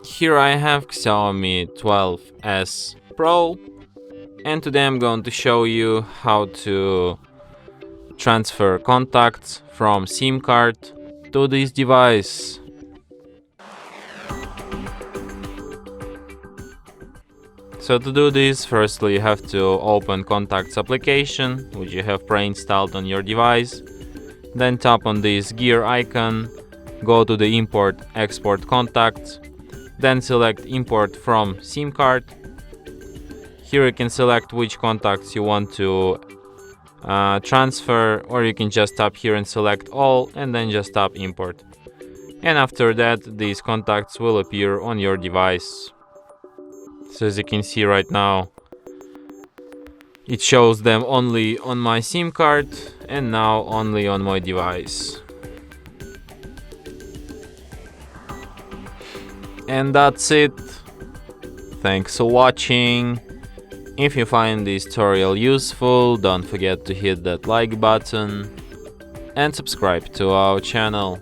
Here I have Xiaomi 12S Pro, and today I'm going to show you how to transfer contacts from SIM card to this device. So to do this, firstly you have to open Contacts application, which you have pre-installed on your device. Then tap on this gear icon, go to the Import Export Contacts, then select Import from SIM card. Here you can select which contacts you want to transfer, or you can just tap here and select all and then just tap Import. And after that, these contacts will appear on your device. So as you can see right now, it shows them only on my SIM card and now only on my device. And that's it. Thanks for watching. If you find this tutorial useful, don't forget to hit that like button and subscribe to our channel.